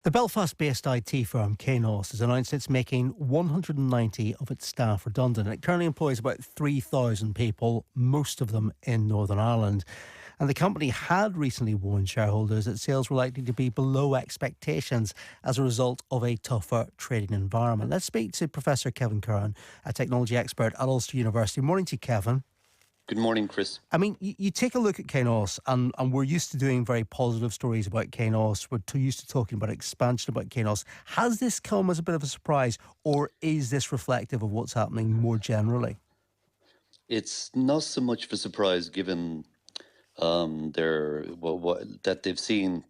The Belfast-based IT firm Kainos has announced it's making 190 of its staff redundant. It currently employs about 3,000 people, most of them in Northern Ireland. And the company had recently warned shareholders that sales were likely to be below expectations as a result of a tougher trading environment. Let's speak to Professor Kevin Curran, a technology expert at Ulster University. Morning to you, Kevin. Good morning, Chris. I mean, you take a look at Kainos, and we're used to doing very positive stories about Kainos. We're too used to talking about expansion about Kainos. Has this come as a bit of a surprise, or is this reflective of what's happening more generally? It's not so much of a surprise given that they've seen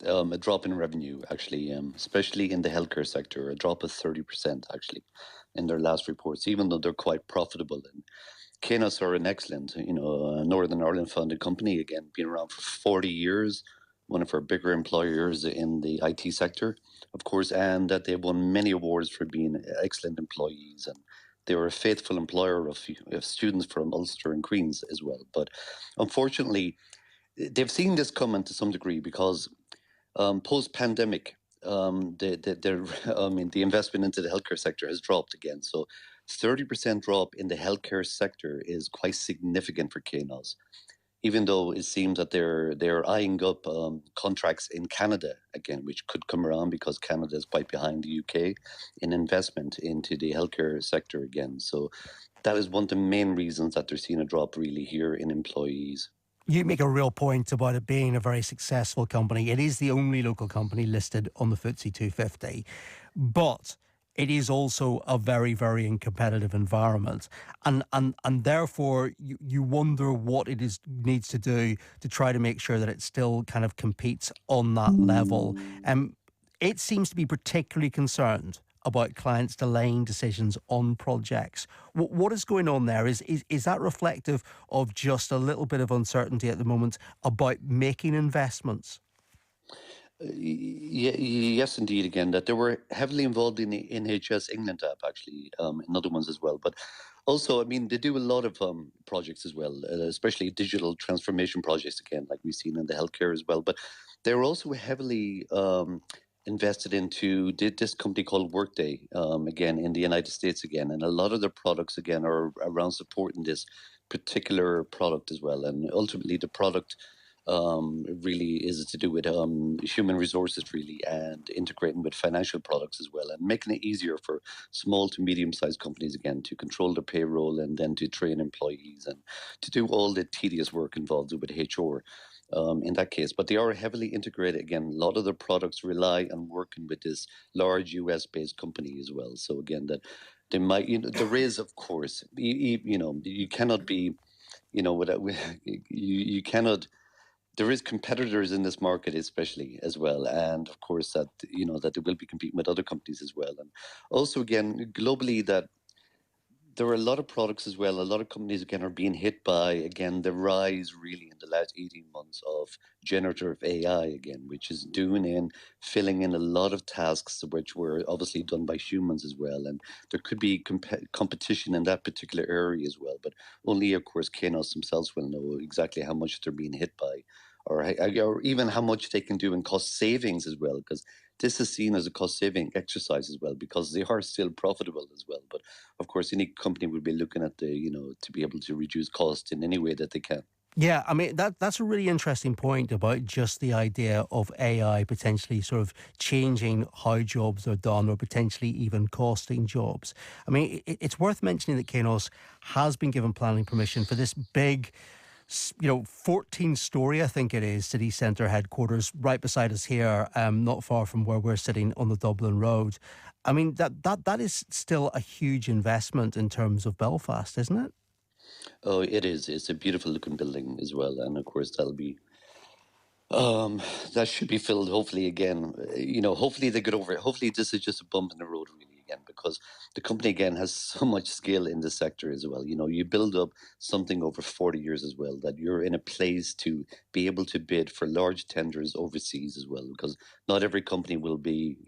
a drop in revenue, actually, especially in the healthcare sector, a drop of 30% actually in their last reports, even though they're quite profitable. And Kainos are an excellent, Northern Ireland founded company, again, been around for 40 years, one of our bigger employers in the IT sector, of course, and that they've won many awards for being excellent employees. And they were a faithful employer of students from Ulster and Queens as well. But unfortunately, they've seen this coming to some degree because post-pandemic, the investment into the healthcare sector has dropped again. So 30% drop in the healthcare sector is quite significant for Kainos, even though it seems that they're eyeing up contracts in Canada again, which could come around because Canada is quite behind the UK in investment into the healthcare sector again. So that is one of the main reasons that they're seeing a drop really here in employees. You make a real point about it being a very successful company. It is the only local company listed on the FTSE 250, but it is also a very, very competitive environment. And therefore, you wonder what it is needs to do to try to make sure that it still kind of competes on that level. It seems to be particularly concerned about clients delaying decisions on projects. What is going on there? Is that reflective of just a little bit of uncertainty at the moment about making investments? Yes, indeed. Again, that they were heavily involved in the NHS England app, actually, and other ones as well. But also, I mean, they do a lot of projects as well, especially digital transformation projects. Again, like we've seen in the healthcare as well. But they're also heavily invested into this company called Workday, again in the United States again, and a lot of their products again are around supporting this particular product as well. And ultimately, the product really is to do with human resources, really, and integrating with financial products as well, and making it easier for small to medium-sized companies again to control their payroll and then to train employees and to do all the tedious work involved with HR. In that case, but they are heavily integrated. Again, a lot of the products rely on working with this large US-based company as well. So again, that they might, there is, of course, you cannot be, without you cannot there is competitors in this market especially as well, and of course that that they will be competing with other companies as well. And also again globally, that there are a lot of products as well, a lot of companies again are being hit by again the rise really in the last 18 months of generative AI again, which is doing in filling in a lot of tasks which were obviously done by humans as well. And there could be competition in that particular area as well, but only of course Kainos themselves will know exactly how much they're being hit by, or even how much they can do in cost savings as well, because this is seen as a cost saving exercise as well, because they are still profitable as well. But of course, any company would be looking at to be able to reduce cost in any way that they can. Yeah, I mean that's a really interesting point about just the idea of AI potentially sort of changing how jobs are done, or potentially even costing jobs. I mean, it's worth mentioning that Kainos has been given planning permission for this big 14-story, I think it is, city centre headquarters right beside us here, not far from where we're sitting on the Dublin Road. I mean, that is still a huge investment in terms of Belfast, isn't it? Oh, it is. It's a beautiful looking building as well, and of course that should be filled. Hopefully, again, hopefully they get over it. Hopefully, this is just a bump in the road, really, again, because the company again has so much skill in the sector as well. You build up something over 40 years as well, that you're in a place to be able to bid for large tenders overseas as well, because not every company will be,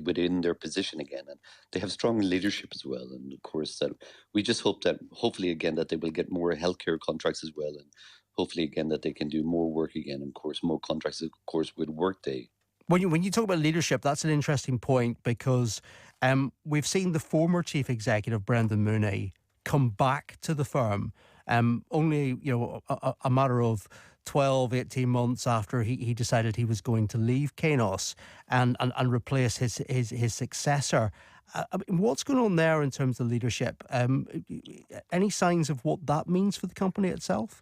within their position again, and they have strong leadership as well. And of course, that we just hope that hopefully again that they will get more healthcare contracts as well, and hopefully again that they can do more work again, and of course more contracts of course with Workday. When you talk about leadership, that's an interesting point because we've seen the former chief executive Brendan Mooney come back to the firm only a matter of 12, 18 months after he decided he was going to leave Kainos and replace his successor. I mean, what's going on there in terms of leadership? Any signs of what that means for the company itself?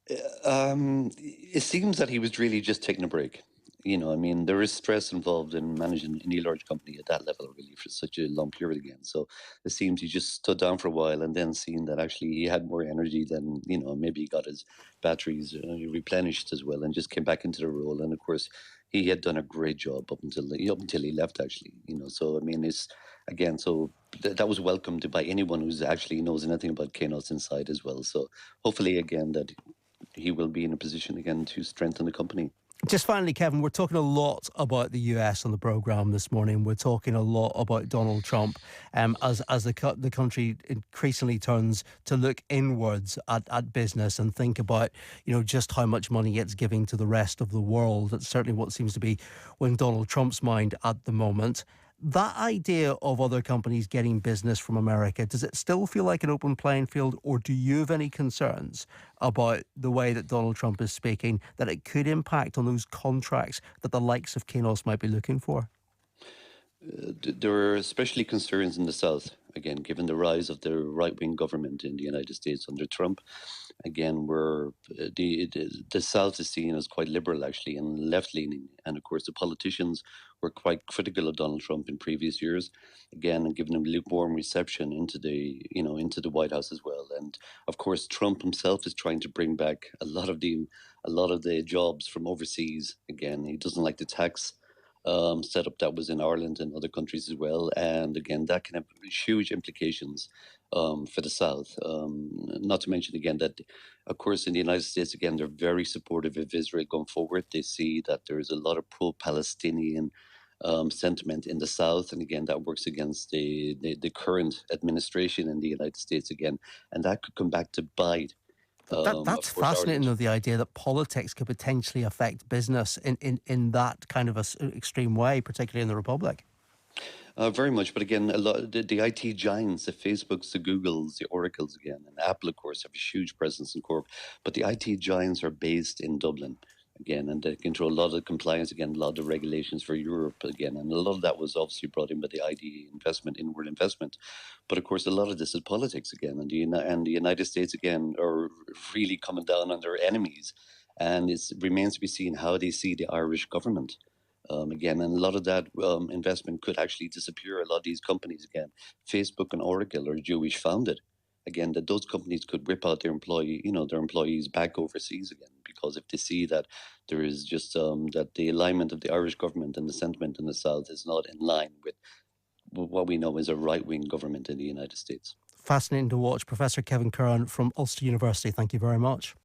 It seems that he was really just taking a break. I mean, there is stress involved in managing any large company at that level, really, for such a long period again. So it seems he just stood down for a while and then seen that actually he had more energy than, maybe he got his batteries replenished as well and just came back into the role. And of course, he had done a great job up until he left, actually. So I mean, it's again, so that was welcomed by anyone who's actually knows anything about Kanos inside as well. So hopefully, again, that he will be in a position again to strengthen the company. Just finally, Kevin, we're talking a lot about the US on the programme this morning. We're talking a lot about Donald Trump as the country increasingly turns to look inwards at business and think about, just how much money it's giving to the rest of the world. That's certainly what seems to be on Donald Trump's mind at the moment. That idea of other companies getting business from America, does it still feel like an open playing field, or do you have any concerns about the way that Donald Trump is speaking, that it could impact on those contracts that the likes of Kainos might be looking for? There are especially concerns in the South, again, given the rise of the right wing government in the United States under Trump. Again, where the South is seen as quite liberal, actually, and left leaning. And of course, the politicians were quite critical of Donald Trump in previous years, again, and giving him lukewarm reception into the White House as well. And of course, Trump himself is trying to bring back a lot of the jobs from overseas. Again, he doesn't like the tax setup that was in Ireland and other countries as well. And again, that can have huge implications for the South. Not to mention, again, that, of course, in the United States, again, they're very supportive of Israel going forward. They see that there's a lot of pro Palestinian sentiment in the South. And again, that works against the current administration in the United States again. And that could come back to bite. That's Of course, fascinating, Ireland. though, the idea that politics could potentially affect business in that kind of extreme way, particularly in the Republic. Very much, but again, a lot the IT giants, the Facebooks, the Googles, the Oracles, again, and Apple, of course, have a huge presence in Cork. But the IT giants are based in Dublin again, and they control a lot of the compliance again, a lot of the regulations for Europe again, and a lot of that was obviously brought in by the ID investment, inward investment. But of course, a lot of this is politics again, and the United States again are really coming down on their enemies, and it remains to be seen how they see the Irish government again, and a lot of that investment could actually disappear. A lot of these companies, again, Facebook and Oracle are Jewish founded. Again, that those companies could whip out their employees back overseas again, because if they see that there is just that the alignment of the Irish government and the sentiment in the South is not in line with what we know is a right wing government in the United States. Fascinating to watch. Professor Kevin Curran from Ulster University, thank you very much.